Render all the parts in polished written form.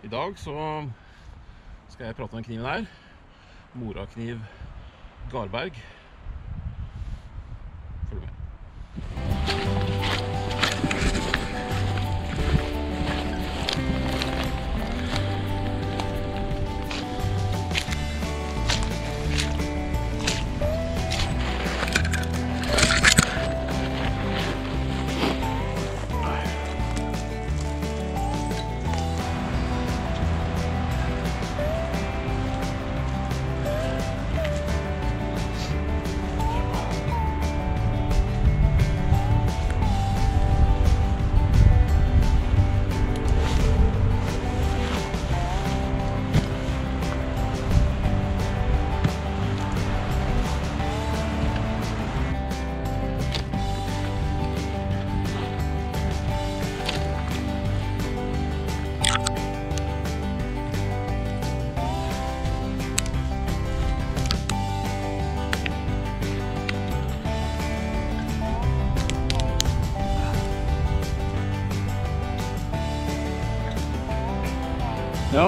I dag så skal jeg prate om den kniven her. Morakniv Garberg. Følg med. Ja,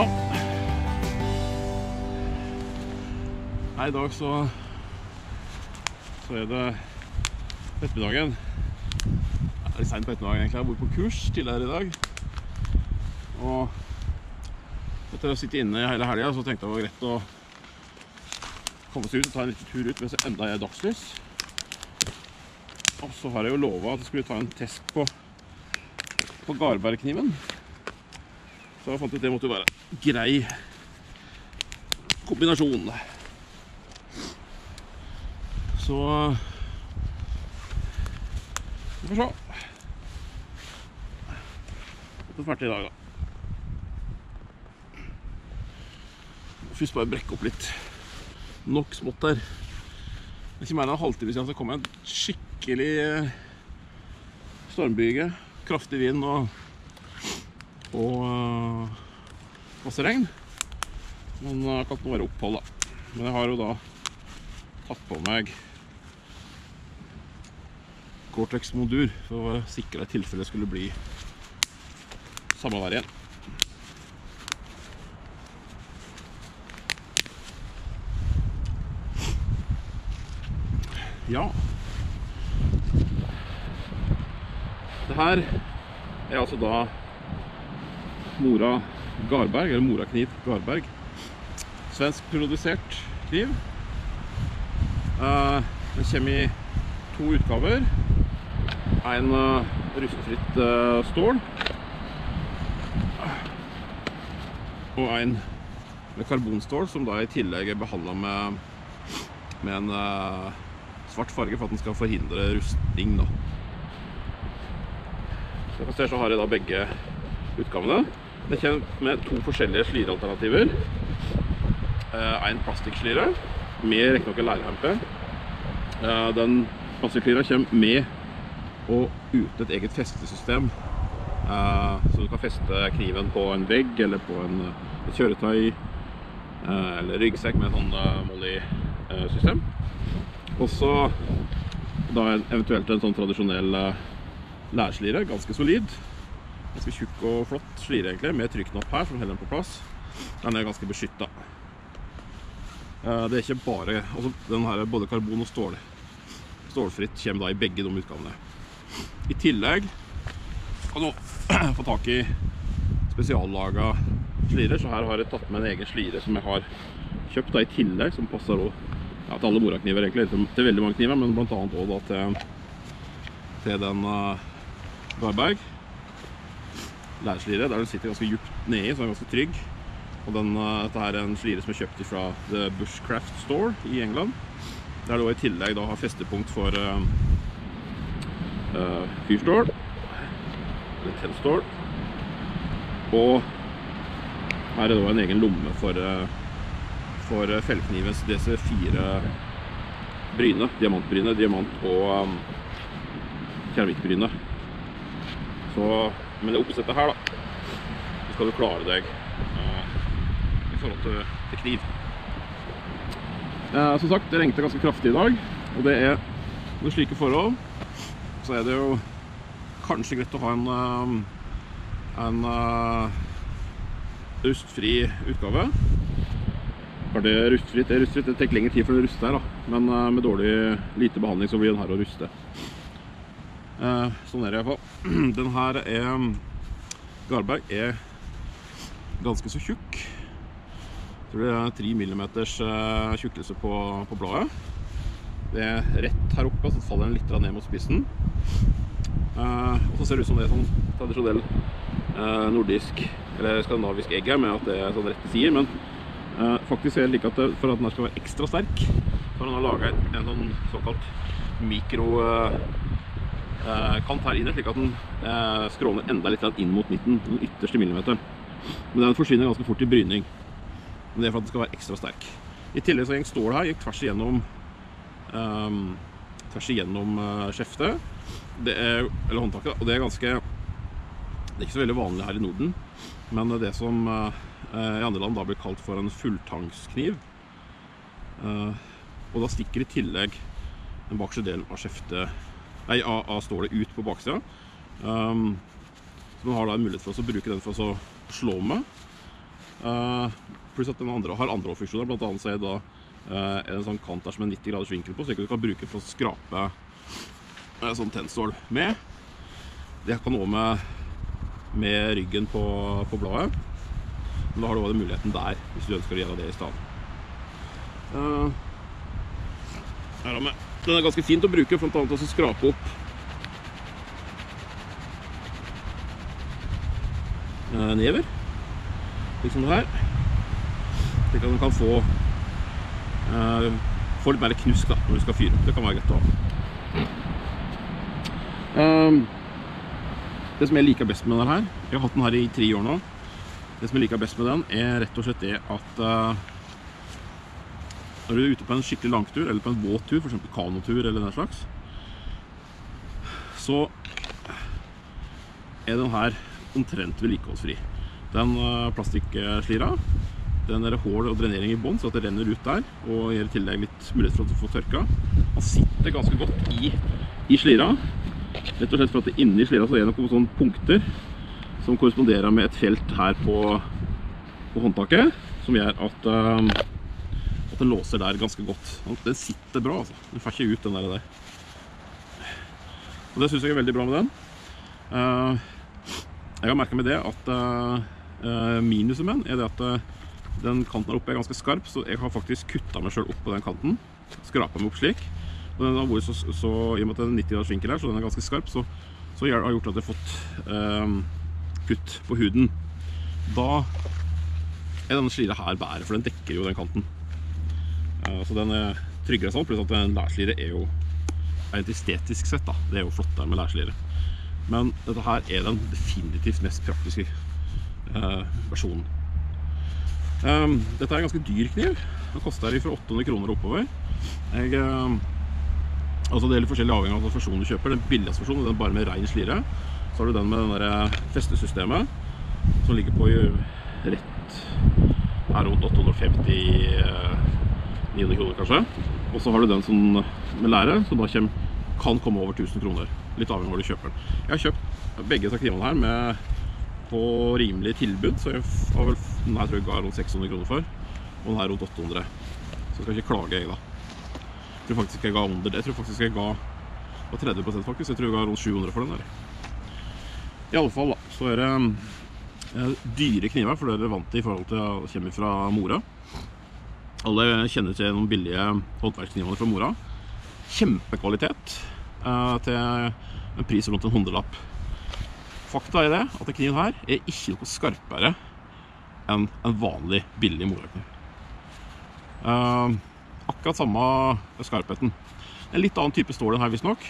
i dag så er det ettermiddagen. Det er litt sent på ettermiddagen egentlig. Jeg bor på kurs tidligere i dag. Og etter å sitte inne hele helgen så tenkte jeg det var greit å komme seg ut og ta en liten tur ut mens det enda er dagslys. Og så har jeg jo lovet at jeg skulle ta en test på Garberg-kniven. Så jeg fant ut at det måtte jo være en grei kombinasjon. Så vi får se. Det er ferdig i dag da. Først bare brekke opp litt. Nok smått her. Det er ikke mer enn en halvtime siden så kom en skikkelig stormbyge. Kraftig vind og masse regn. Men det kan ikke være opphold da. Men jeg har jo da tatt på meg Gore-Tex Mondur for å være sikker i tilfelle det skulle bli samme vær igjen. Ja. Det her er altså da Mora Garberg, eller Morakniv Garberg. Svensk produsert kniv. Den kommer i 2 utgaver. En rustfritt stål. Og en med karbonstål, som da i tillegg er behandlet med en svart farge for at den skal forhindre rusting da. Som dere ser så har jeg da begge utgavene. Det kommer med 2 forskjellige slirealternativer. En plastikkslire med riktignok en lærhempe. Den plastikkslira kommer med og uten et eget festesystem. Så du kan feste kniven på en vegg eller på et kjøretøy eller ryggsekk med en sånn molly-system. Og så da eventuelt en sånn tradisjonell lærslire, ganske solid. Ganske tjukk og flott slire egentlig, med trykknapp her som holder den på plass. Den er ganske beskyttet. Det er ikke bare, altså den her er både karbon og stålfritt kommer da i begge de utgavene. I tillegg kan du få tak i spesiallaget slirer, så her har jeg tatt med en egen slire som jeg har kjøpt da i tillegg, som passer også, ja, til alle morakniver egentlig, til veldig mange kniver, men blant annet også da til den Garberg lærslire, der den sitter ganske djupt nede, så den er ganske trygg. Og dette her er en slire som er kjøpt fra The Bushcraft Store i England. Der det også i tillegg da har festepunkt for fyrstål, eller tennstål. Og her er det da en egen lomme for fellknivens DC4 bryne, diamantbryne, diamant og keramikkbryne. Så men det oppsettet her da, så skal du klare deg i forhold til kniv. Som sagt, det regnet ganske kraftig i dag, og det er under slike forhold, så er det jo kanskje greit å ha en rustfri utgave. Det rustfritt, det tar lengre tid for å ruste her da. Men med lite behandling så blir den her å ruste. Sånn det i hvert fall. Den her Garberg ganske så tjukk. Jeg tror det 3 millimeters tjukkelse på bladet. Det rett her oppe, så faller den litt ned mot spissen. Og så ser det ut som det sånn tradisjonell nordisk eller skandinavisk egg her, med at det sånn rette sider, men faktisk er det like at for at den skal være ekstra sterk, så har den laget en sånn såkalt mikrokant her inne, slik at den skråner enda litt inn mot midten, den ytterste millimeter. Men den forsvinner ganske fort i bryning. Men det er for at den skal være ekstra sterk. I tillegg så stålet her gikk tvers igjennom skjeftet, eller håndtaket, og det er ikke så veldig vanlig her i Norden, men det som i andre land da blir kalt for en fulltangskniv. Og da stikker i tillegg den bakerste delen av skjeftet, av stålet ut på baksida. Så man har da en mulighet for å bruke den for å slå med. Pluss at den har andre funksjoner, blant annet så er det da en sånn kant der som er 90 graders vinkel på, så du kan bruke for å skrape sånn tennstål med. Det kan også med ryggen på bladet, men da har du også muligheten der, hvis du ønsker å gjøre det i stedet. Den er ganske fint å bruke, blant annet å skrape opp never, liksom det her. Slik at den kan få litt mer knusk da, når du skal fyre. Det kan være greit å ha. Det som jeg liker best med den her, jeg har hatt den her i 3 år nå. Det som jeg liker best med den er rett og slett det at når du er ute på en skikkelig langtur, eller på en båttur, for eksempel kanotur eller den slags, så er den her omtrent vedlikeholdsfri. Den plastikkslira, den er hål og drenering i bånd, så at det renner ut der, og gir i tillegg litt mulighet for å få tørka. Den sitter ganske godt i slira, rett og slett for at inni slira så er det noen sånne punkter som korresponderer med et felt her på håndtaket, som gjør at den låser der ganske godt. Den sitter bra, altså. Den får ikke ut den der. Og det synes jeg er veldig bra med den. Jeg har merket med det at minuset med den er det at den kanten her oppe er ganske skarp, så jeg har faktisk kuttet meg selv opp på den kanten, skrapet meg opp slik. Og den har vært så i og med at det er 90 graders vinkel her, så den er ganske skarp, så har gjort at jeg har fått kutt på huden. Da er denne slira her bedre, for den dekker jo den kanten. Så den er tryggere sånn, pluss at en lærslire er jo rent estetisk sett da. Det er jo flottere med lærslire. Men dette her er den definitivt mest praktiske versjonen. Dette er en ganske dyr kniv. Den koster fra 800 kroner oppover. Altså det er litt forskjellig avhengig av hvilken versjon du kjøper. Den billigste versjonen, den bare med ren slire. Så har du den med den der festesystemet, som ligger på rett her rundt 850-900 kroner kanskje. Og så har du den som med lære, som da kan komme over 1000 kroner. Litt avhengig av hvor du kjøper den. Jeg har kjøpt begge disse knivene her på rimelig tilbud, så jeg har vel, den her tror jeg ga rundt 600 kroner for, og den her rundt 800. Så jeg skal ikke klage jeg da. Jeg tror faktisk jeg ga under det. Jeg tror faktisk jeg ga 30% faktisk. Jeg tror jeg ga rundt 700 for den der. I alle fall da, så er det dyre kniver, for det er vant til i forhold til å komme fra Mora. Alle kjenner til noen billige håndverksknivene fra Mora. Kjempekvalitet til en pris rundt en 100-lapp. Fakta er det at den kniven her er ikke noe skarpere enn en vanlig billig morakniv. Akkurat samme skarpheten. En litt annen type stål den her visst nok,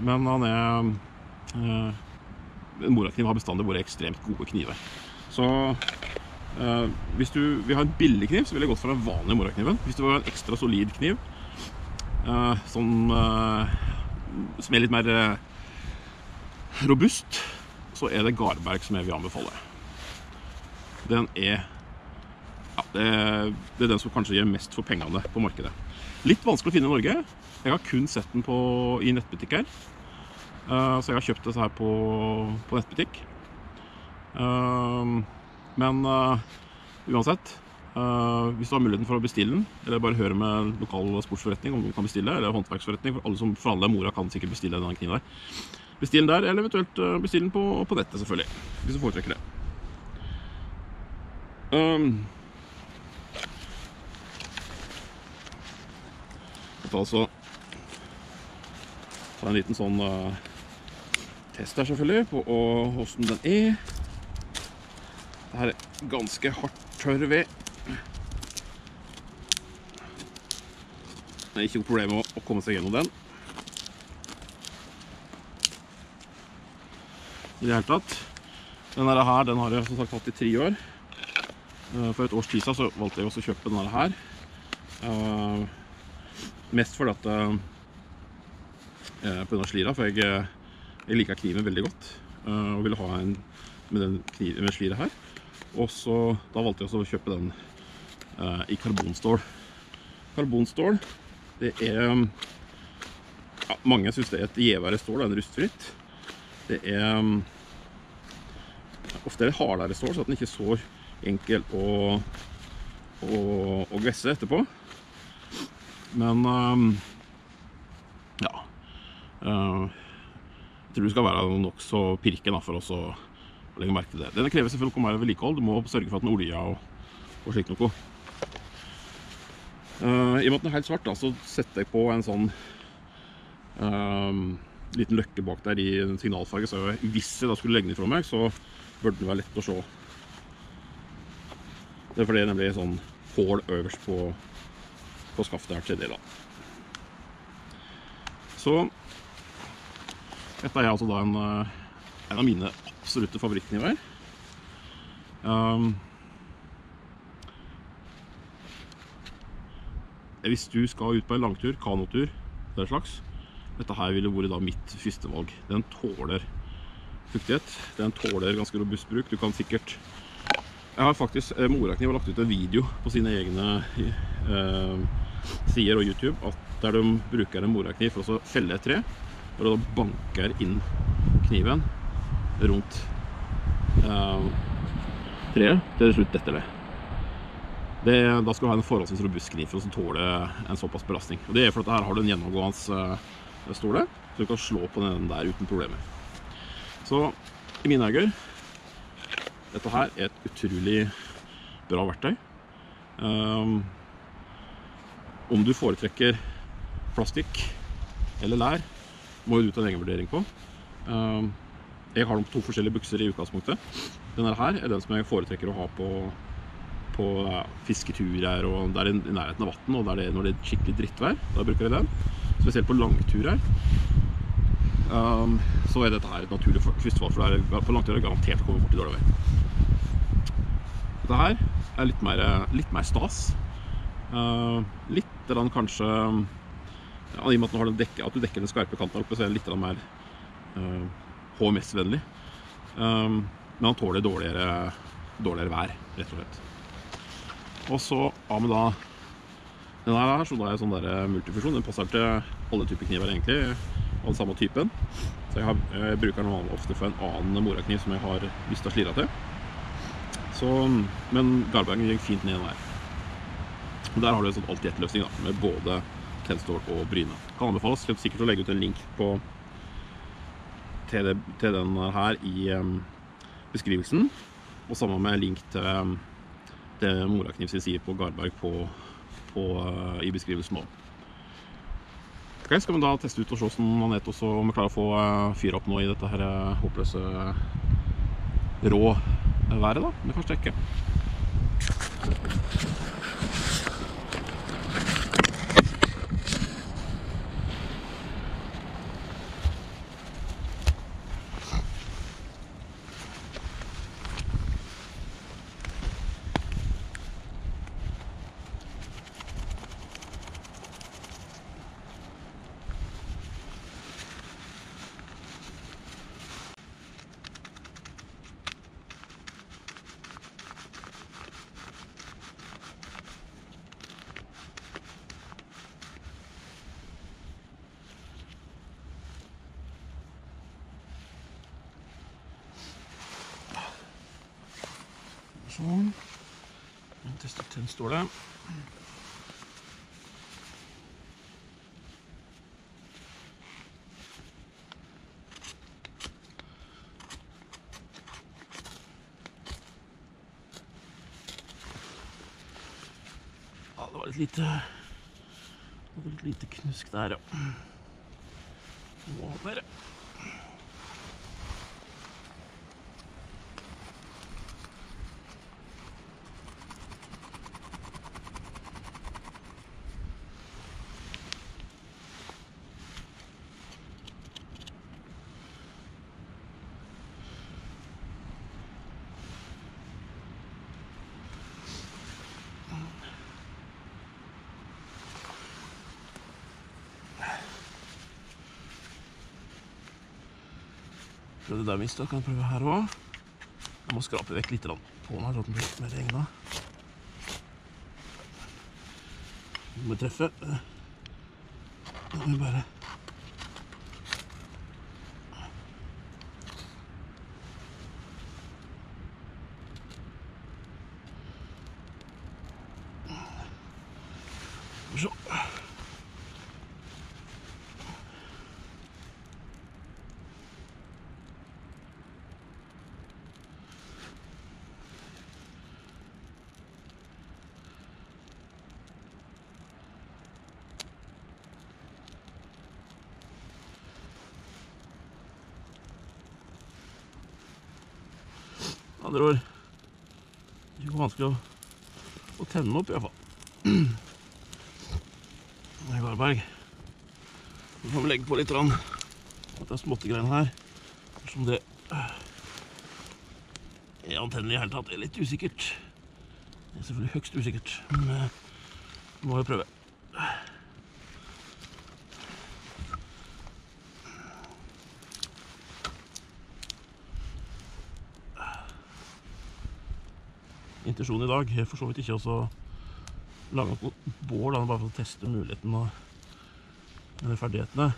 men han er en morakniv har bestandig vært ekstremt gode kniver. Så hvis du vil ha en billig kniv, så vil jeg gått for den vanlige morakniven. Hvis du vil ha en ekstra solid kniv, som er litt mer robust, så er det Garberg som jeg vil anbefale. Den er det er den som kanskje gjør mest for pengene på markedet. Litt vanskelig å finne i Norge. Jeg har kun sett den i nettbutikker. Så jeg har kjøpt dette her på nettbutikk. Men uansett, hvis du har muligheten for å bestille den, eller bare høre med lokal sportsforretning om du kan bestille, eller håndverksforretning, for alle som for alle mora kan sikkert bestille denne kniven der. Bestill den der, eller eventuelt bestill den på nettet selvfølgelig, hvis du foretrekker det. Jeg tar altså en liten sånn test her selvfølgelig på hvordan den er. Dette er ganske hardt tørr ved. Det er ikke noe problem å komme seg gjennom den. I det hele tatt. Denne her, den har jeg som sagt hatt i 3 år. For et års tid så valgte jeg også å kjøpe denne her. Mest fordi at på denne slira, for jeg liker kniven veldig godt. Og ville ha en med slira her. Og så, da valgte jeg også å kjøpe den i karbonstål. Karbonstål, det er, ja, mange synes det er et gjevere stål enn rustfritt. Det er ofte et hardere stål, så at den ikke er så enkel å gvesse etterpå. Men, ja, jeg tror du skal være nok så pirken for oss å legge merke til det. Den krever selvfølgelig mer vedlikehold. Du må sørge for at den er olja og slikt noe. I og med at den er helt svart, da, så setter jeg på en sånn liten løkke bak der i en signalfarge, så hvis jeg da skulle legge den ifra meg, så burde den være lett å se. Det er fordi det nemlig er sånn hål øverst på skaftet her til det da. Så dette er altså da en av mine absolutte favorittkniver. Hvis du skal ut på en langtur, kanotur, det slags, dette her ville vært da mitt første valg. Den tåler fuktighet, den tåler ganske robust bruk. Du kan sikkert... Jeg har faktisk, Morakniv har lagt ut en video på sine egne sider og YouTube, der de bruker en Morakniv for å felle et tre, og da banker inn kniven rundt treet til slutt detter det. Da skal du ha en forholdsvis robust kniv for å tåle en såpass belastning. Og det er fordi her har du en gjennomgående ståle, så du kan slå på den der uten problemer. Så i mine øyne, dette her er et utrolig bra verktøy. Om du foretrekker plastikk eller lær, må du ta en egen vurdering på. Jeg har 2 forskjellige bukser i utgangspunktet. Denne her er den som jeg foretrekker å ha på fisketurer, og der i nærheten av vatten, og når det er skikkelig drittvær, da bruker jeg den. Spesielt på langturer. Så er dette her et naturlig førstevalg, for på langturer er det garantert å komme bort i dårlig vær. Dette her er litt mer stas. Litt kanskje, ja, i og med at du dekker den skarpe kanten oppe, så er det litt mer HMS-vennlig. Men han tåler dårligere vær, rett og slett. Og så har vi da denne her, så da er sånn der multifunksjon. Den passer til alle typer kniver egentlig, av den samme typen. Så jeg bruker den ofte for en annen morakniv som jeg har lyst til å slire til. Men Garbergen gikk fint ned der. Og der har du en sånn alt-i-ett-løsning da, med både tennstål og bryne. Kan anbefales sikkert å legge ut en link til den her i beskrivelsen, og sammen med en link til Morakniv sin side på Garberg i beskrivelsen nå. Ok, skal vi da teste ut og se hvordan han er, og så om vi klarer å få fyre opp nå i dette her håpløse rå været da, med første rekke. Sånn. Tester tennstålet. Ja, det var litt lite knusk der, ja. Over. Prøvde der minst, da kan jeg prøve her også. Jeg må skrape vekk litt på den her, så den blir litt mer regnet. Vi må treffe. Da må vi bare... Så. Andre ord, det er ikke vanskelig å tenne opp i hvert fall. Det er Garberg. Så kan vi legge på litt at det er småttegreiene her. Som det er antennelig i hele tatt, det er litt usikkert. Det er selvfølgelig høyst usikkert, men vi må jo prøve. Intensjonen i dag er for så vidt ikke å lage noe bål, bare for å teste muligheten eller ferdighetene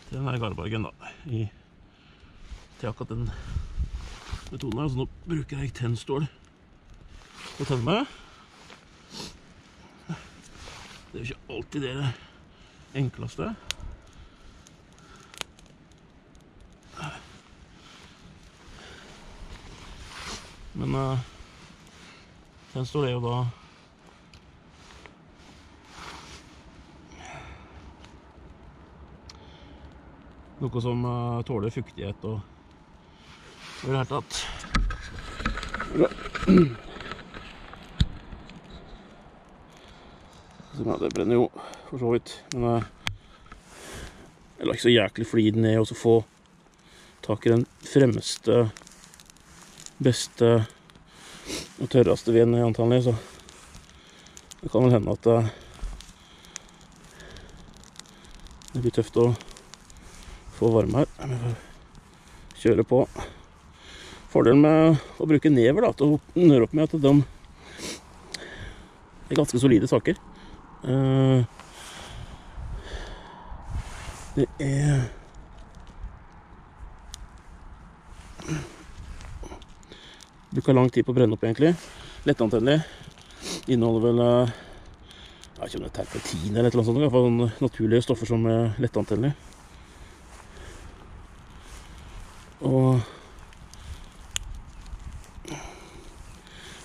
til denne Garbergen da, til akkurat den metoden her. Så nå bruker jeg tennstål til å tenne med. Det er jo ikke alltid det enkleste. Men tennstål er jo da noe som tåler fuktighet og i det hele tatt. Ja, det brenner jo for så vidt, men jeg lar ikke så jæklig flid ned og så få tak i den fremste, beste og tørreste veden antagelig, så det kan vel hende at det blir tøft å få varme her. Jeg får kjøre på. Fordelen med å bruke never da, til å nøre opp med at de er ganske solide saker. Det er bruker lang tid på å brenne opp egentlig. Lettantennelig. Inneholder vel jeg vet ikke om det er terpentin eller et eller annet sånt, i hvert fall naturlige stoffer som er lettantennelig. Og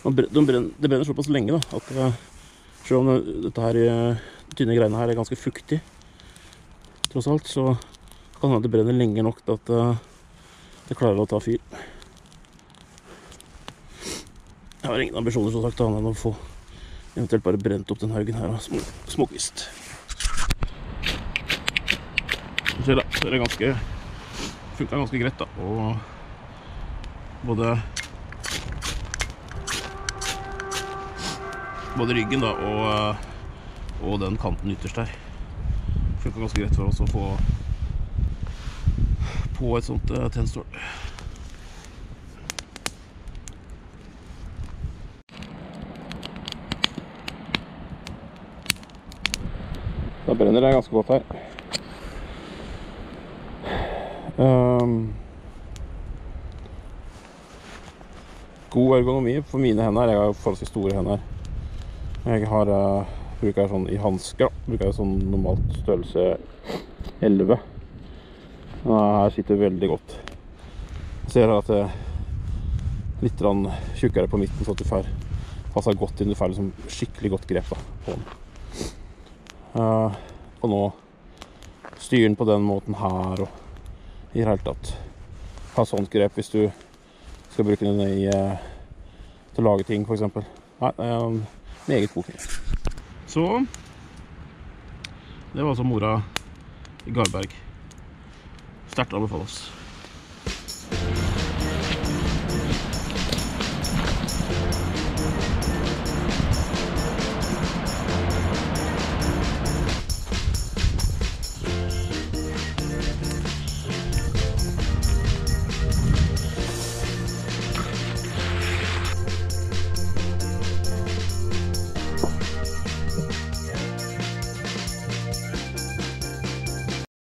det brenner såpass lenge da, at selv om dette her tynne greiene her er ganske fuktig, tross alt, så kan det brenne lenge nok til at det klarer å ta fyr. Jeg har ingen ambisjoner, som sagt, annet enn å få eventuelt bare brent opp den haugen her småkvist. Så er det funket ganske greit da, og både ryggen da, og den kanten ytterst der funket ganske greit for oss å få på et sånt tennstål. Da brenner det ganske godt her. god ergonomi for mine hender. Jeg har forholdsvis store hender. Jeg bruker sånn i handsker, bruker jeg sånn normalt størrelse 11. Her sitter veldig godt. Jeg ser at det er litt tjukkere på midten, så at du passer godt inn, du får liksom skikkelig godt grep da, på den. Og nå styrer den på den måten her, og i det hele tatt ha sånt grep hvis du skal bruke den til å lage ting, for eksempel. Nei, det er en meget god kniv. Så, det var altså Mora i Garberg. Sterkt anbefales.